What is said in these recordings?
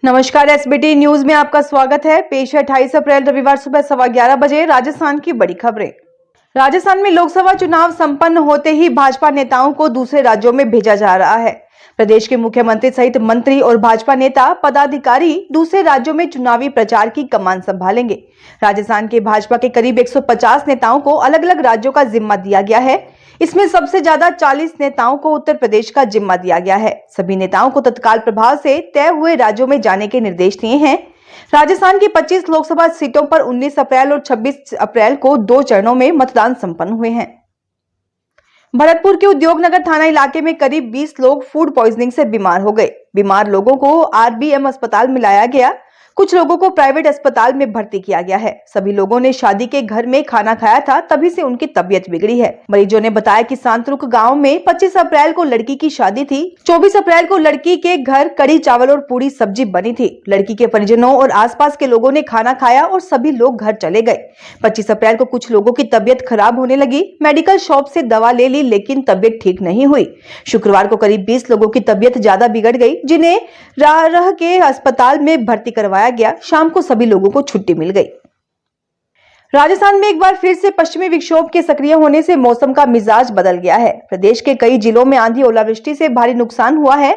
नमस्कार, SBT news में आपका स्वागत है। पेश है 28 अप्रैल रविवार सुबह 11:15 बजे राजस्थान की बड़ी खबरें। राजस्थान में लोकसभा चुनाव संपन्न होते ही भाजपा नेताओं को दूसरे राज्यों में भेजा जा रहा है। प्रदेश के मुख्यमंत्री सहित मंत्री और भाजपा नेता पदाधिकारी दूसरे राज्यों में चुनावी प्रचार की कमान संभालेंगे। राजस्थान के भाजपा के करीब 150 नेताओं को अलग अलग राज्यों का जिम्मा दिया गया है। इसमें सबसे ज्यादा 40 नेताओं को उत्तर प्रदेश का जिम्मा दिया गया है। सभी नेताओं को तत्काल प्रभाव से तय हुए राज्यों में जाने के निर्देश दिए हैं। राजस्थान की 25 लोकसभा सीटों पर 19 अप्रैल और 26 अप्रैल को 2 चरणों में मतदान संपन्न हुए हैं। भरतपुर के उद्योगनगर थाना इलाके में करीब 20 लोग फूड पॉइजनिंग से बीमार हो गए। बीमार लोगों को आरबीएम अस्पताल में लाया गया। कुछ लोगों को प्राइवेट अस्पताल में भर्ती किया गया है। सभी लोगों ने शादी के घर में खाना खाया था, तभी से उनकी तबीयत बिगड़ी है। मरीजों ने बताया कि सांतरुक गांव में 25 अप्रैल को लड़की की शादी थी। 24 अप्रैल को लड़की के घर कड़ी चावल और पूरी सब्जी बनी थी। लड़की के परिजनों और आसपास के लोगों ने खाना खाया और सभी लोग घर चले गए। 25 अप्रैल को कुछ लोगों की तबीयत खराब होने लगी। मेडिकल शॉप से दवा ले ली, लेकिन तबीयत ठीक नहीं हुई। शुक्रवार को करीब 20 लोगों की तबीयत ज्यादा बिगड़ गई, जिन्हें राह के अस्पताल में भर्ती करवाया गया। शाम को सभी लोगों को छुट्टी मिल गई। राजस्थान में एक बार फिर से पश्चिमी विक्षोभ के सक्रिय होने से मौसम का मिजाज बदल गया है। प्रदेश के कई जिलों में आंधी ओलावृष्टि से भारी नुकसान हुआ है।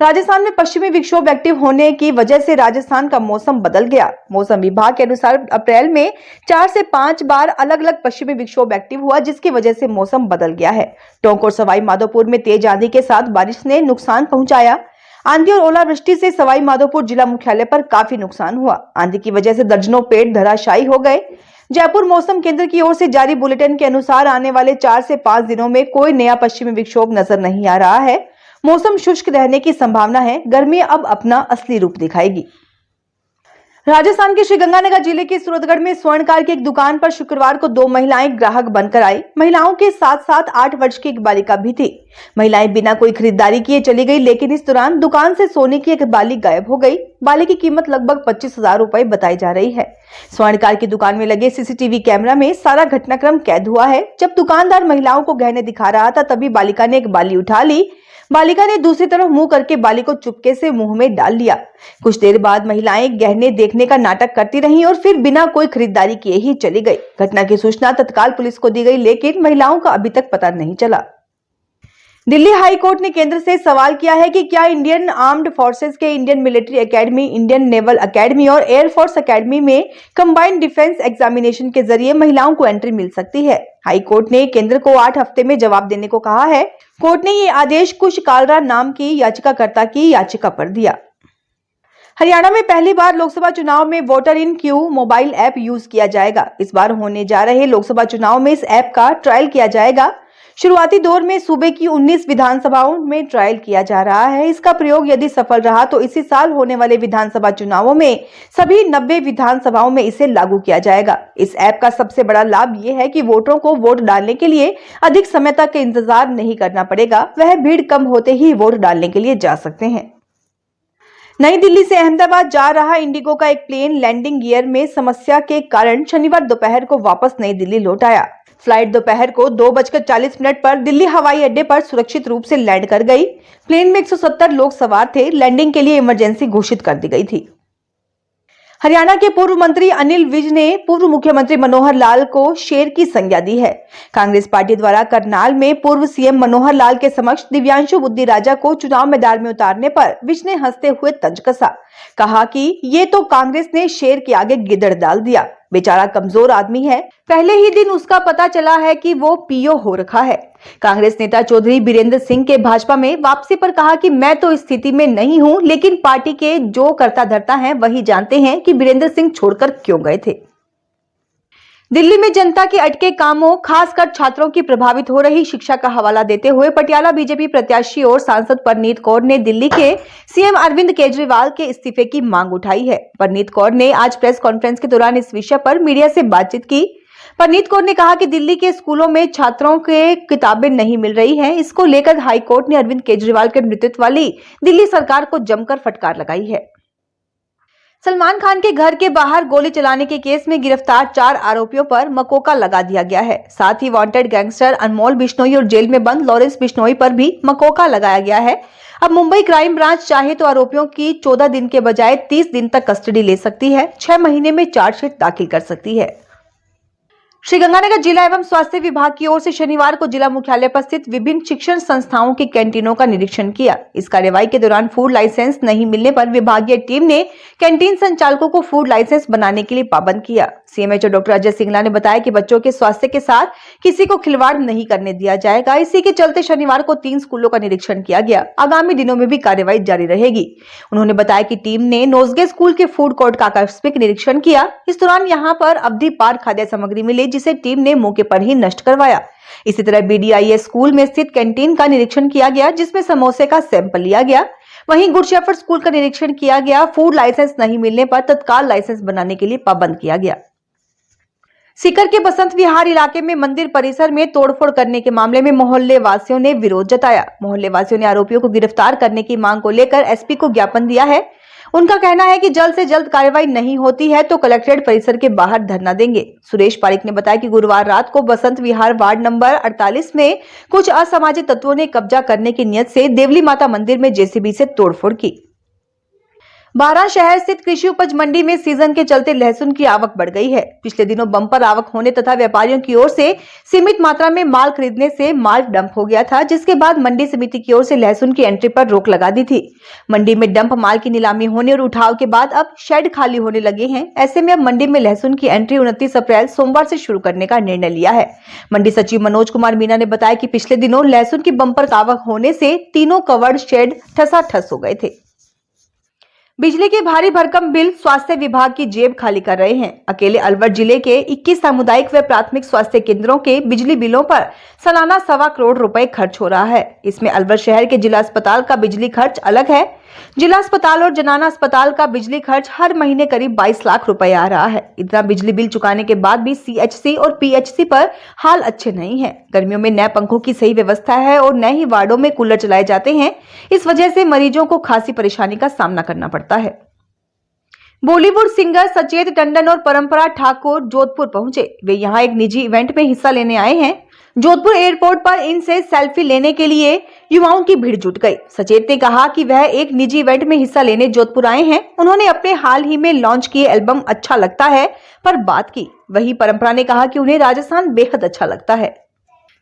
राजस्थान में पश्चिमी विक्षोभ एक्टिव होने की वजह से राजस्थान का मौसम बदल गया। मौसम विभाग के अनुसार अप्रैल में 4 से 5 बार अलग अलग पश्चिमी विक्षोभ एक्टिव हुआ, जिसकी वजह से मौसम बदल गया है। टोंक और सवाई माधोपुर में तेज आंधी के साथ बारिश ने नुकसान पहुंचाया। आंधी और ओलावृष्टि से सवाई माधोपुर जिला मुख्यालय पर काफी नुकसान हुआ। आंधी की वजह से दर्जनों पेड़ धराशायी हो गए। जयपुर मौसम केंद्र की ओर से जारी बुलेटिन के अनुसार आने वाले 4 से 5 दिनों में कोई नया पश्चिमी विक्षोभ नजर नहीं आ रहा है। मौसम शुष्क रहने की संभावना है। गर्मी अब अपना असली रूप दिखाएगी। राजस्थान के श्रीगंगानगर जिले के सूरतगढ़ में स्वर्णकार की एक दुकान पर शुक्रवार को 2 महिलाएं ग्राहक बनकर आई। महिलाओं के साथ साथ 8 वर्ष की एक बालिका भी थी। महिलाएं बिना कोई खरीदारी किए चली गई, लेकिन इस दौरान दुकान से सोने की एक बाली गायब हो गई। बाली की कीमत लगभग 25,000 रुपए बताई जा रही है। स्वर्णकार की दुकान में लगे सीसीटीवी कैमरा में सारा घटनाक्रम कैद हुआ है। जब दुकानदार महिलाओं को गहने दिखा रहा था, तभी बालिका ने एक बाली उठा ली। बालिका ने दूसरी तरफ मुंह करके बाली को चुपके से मुंह में डाल लिया। कुछ देर बाद महिलाएं गहने देखने का नाटक करती रहीं और फिर बिना कोई खरीदारी किए ही चली गई। घटना की सूचना तत्काल पुलिस को दी गई, लेकिन महिलाओं का अभी तक पता नहीं चला। दिल्ली हाई कोर्ट ने केंद्र से सवाल किया है कि क्या इंडियन आर्म्ड फोर्सेस के Indian military academy, Indian naval academy और एयरफोर्स एकेडमी में कंबाइंड डिफेंस एग्जामिनेशन के जरिए महिलाओं को एंट्री मिल सकती है। हाई कोर्ट ने केंद्र को 8 हफ्ते में जवाब देने को कहा है। कोर्ट ने ये आदेश कुश कालरा नाम की याचिकाकर्ता की याचिका पर दिया। हरियाणा में पहली बार लोकसभा चुनाव में वोटर इन क्यू मोबाइल ऐप यूज किया जाएगा। इस बार होने जा रहे लोकसभा चुनाव में इस ऐप का ट्रायल किया जाएगा। शुरुआती दौर में सूबे की 19 विधानसभाओं में ट्रायल किया जा रहा है। इसका प्रयोग यदि सफल रहा तो इसी साल होने वाले विधानसभा चुनावों में सभी 90 विधानसभाओं में इसे लागू किया जाएगा। इस ऐप का सबसे बड़ा लाभ यह है कि वोटरों को वोट डालने के लिए अधिक समय तक इंतजार नहीं करना पड़ेगा। वह भीड़ कम होते ही वोट डालने के लिए जा सकते हैं। नई दिल्ली से अहमदाबाद जा रहा इंडिगो का एक प्लेन लैंडिंग गियर में समस्या के कारण शनिवार दोपहर को वापस नई दिल्ली लौट आया। फ्लाइट दोपहर को 2:40 पर दिल्ली हवाई अड्डे पर सुरक्षित रूप से लैंड कर गई। प्लेन में 170 लोग सवार थे। लैंडिंग के लिए इमरजेंसी घोषित कर दी गई थी। हरियाणा के पूर्व मंत्री अनिल विज ने पूर्व मुख्यमंत्री मनोहर लाल को शेर की संज्ञा दी है। कांग्रेस पार्टी द्वारा करनाल में पूर्व सीएम मनोहर लाल के समक्ष दिव्यांशु बुद्धि राजा को चुनाव मैदान में उतारने पर विज ने हंसते हुए तंज कसा। कहा कि ये तो कांग्रेस ने शेर के आगे गिद्दड़ डाल दिया। बेचारा कमजोर आदमी है। पहले ही दिन उसका पता चला है कि वो पीओ हो रखा है। कांग्रेस नेता चौधरी बीरेंद्र सिंह के भाजपा में वापसी पर कहा कि मैं तो इस स्थिति में नहीं हूं, लेकिन पार्टी के जो करता धरता है वही जानते हैं कि बीरेंद्र सिंह छोड़कर क्यों गए थे। दिल्ली में जनता के अटके कामों, खासकर छात्रों की प्रभावित हो रही शिक्षा का हवाला देते हुए पटियाला बीजेपी प्रत्याशी और सांसद परनीत कौर ने दिल्ली के सीएम अरविंद केजरीवाल के इस्तीफे की मांग उठाई है। परनीत कौर ने आज प्रेस कॉन्फ्रेंस के दौरान इस विषय पर मीडिया से बातचीत की। परनीत कौर ने कहा कि दिल्ली के स्कूलों में छात्रों के किताबें नहीं मिल रही हैं। इसको लेकर हाईकोर्ट ने अरविंद केजरीवाल के नेतृत्व वाली दिल्ली सरकार को जमकर फटकार लगाई है। सलमान खान के घर के बाहर गोली चलाने के केस में गिरफ्तार 4 आरोपियों पर मकोका लगा दिया गया है। साथ ही वांटेड गैंगस्टर अनमोल बिश्नोई और जेल में बंद लॉरेंस बिश्नोई पर भी मकोका लगाया गया है। अब मुंबई क्राइम ब्रांच चाहे तो आरोपियों की 14 दिन के बजाय 30 दिन तक कस्टडी ले सकती है, 6 महीने में चार्जशीट दाखिल कर सकती है। श्रीगंगानगर जिला एवं स्वास्थ्य विभाग की ओर से शनिवार को जिला मुख्यालय पर स्थित विभिन्न शिक्षण संस्थाओं की कैंटीनों का निरीक्षण किया। इस कार्यवाही के दौरान फूड लाइसेंस नहीं मिलने पर विभागीय टीम ने कैंटीन संचालकों को फूड लाइसेंस बनाने के लिए पाबंद किया। सीएमएचओ डॉक्टर अजय सिंगला ने बताया कि बच्चों के स्वास्थ्य के साथ किसी को खिलवाड़ नहीं करने दिया जाएगा। इसी के चलते शनिवार को 3 स्कूलों का निरीक्षण किया गया। आगामी दिनों में भी कार्यवाही जारी रहेगी। उन्होंने बताया कि टीम ने नोजगे स्कूल के फूड कोर्ट का आकस्मिक निरीक्षण किया। इस दौरान यहां पर अवधि पार खाद्य सामग्री मिली, जिसे टीम ने मौके पर ही नष्ट करवाया। इसी तरह बीडीआईएस स्कूल में स्थित कैंटीन का निरीक्षण किया गया, जिसमें समोसे का सैंपल लिया गया। वहीं गुड शेफर्ड स्कूल का निरीक्षण किया गया। फूड लाइसेंस नहीं मिलने पर तत्काल लाइसेंस बनाने के लिए पाबंद किया गया। सीकर के बसंत विहार इलाके में मंदिर परिसर में तोड़फोड़ करने के मामले में मोहल्ले वासियों ने विरोध जताया। मोहल्ले वासियों ने आरोपियों को गिरफ्तार करने की मांग को लेकर एसपी को ज्ञापन दिया है। उनका कहना है कि जल्द से जल्द कार्रवाई नहीं होती है तो कलेक्ट्रेट परिसर के बाहर धरना देंगे। सुरेश पारिक ने बताया कि गुरुवार रात को बसंत विहार वार्ड नंबर 48 में कुछ असामाजिक तत्वों ने कब्जा करने की नियत से देवली माता मंदिर में जेसीबी से तोड़फोड़ की। बारा शहर स्थित कृषि उपज मंडी में सीजन के चलते लहसुन की आवक बढ़ गई है। पिछले दिनों बम्पर आवक होने तथा व्यापारियों की ओर से सीमित मात्रा में माल खरीदने से माल डंप हो गया था, जिसके बाद मंडी समिति की ओर से लहसुन की एंट्री पर रोक लगा दी थी। मंडी में डंप माल की नीलामी होने और उठाव के बाद अब शेड खाली होने लगे हैं। ऐसे में अब मंडी में लहसुन की एंट्री 29 अप्रैल सोमवार से शुरू करने का निर्णय लिया है। मंडी सचिव मनोज कुमार मीना ने बताया कि पिछले दिनों लहसुन की बम्पर आवक होने से तीनों कवर्ड शेड ठसाठस हो गए थे। बिजली के भारी भरकम बिल स्वास्थ्य विभाग की जेब खाली कर रहे हैं। अकेले अलवर जिले के 21 सामुदायिक व प्राथमिक स्वास्थ्य केंद्रों के बिजली बिलों पर सालाना 1.25 करोड़ रुपए खर्च हो रहा है। इसमें अलवर शहर के जिला अस्पताल का बिजली खर्च अलग है। जिला अस्पताल और जनाना अस्पताल का बिजली खर्च हर महीने करीब 22 लाख रुपए आ रहा है। इतना बिजली बिल चुकाने के बाद भी सीएचसी और पीएचसी पर हाल अच्छे नहीं है। गर्मियों में न पंखों की सही व्यवस्था है और न ही वार्डों में कूलर चलाए जाते हैं। इस वजह से मरीजों को खासी परेशानी का सामना करना पड़ता है। बॉलीवुड सिंगर सचेत टंडन और परंपरा ठाकुर जोधपुर पहुंचे। वे यहां एक निजी इवेंट में हिस्सा लेने आए हैं। जोधपुर एयरपोर्ट पर इनसे सेल्फी लेने के लिए युवाओं की भीड़ जुट गई। सचेत ने कहा कि वह एक निजी इवेंट में हिस्सा लेने जोधपुर आए हैं। उन्होंने अपने हाल ही में लॉन्च किए एल्बम अच्छा लगता है पर बात की। वहीं परंपरा ने कहा कि उन्हें राजस्थान बेहद अच्छा लगता है।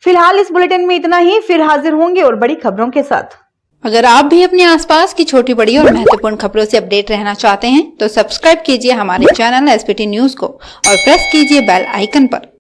फिलहाल इस बुलेटिन में इतना ही, फिर हाजिर होंगे और बड़ी खबरों के साथ। अगर आप भी अपने आसपास की छोटी बड़ी और महत्वपूर्ण खबरों से अपडेट रहना चाहते हैं तो सब्सक्राइब कीजिए हमारे चैनल एसपीटी न्यूज को और प्रेस कीजिए बेल आइकन पर।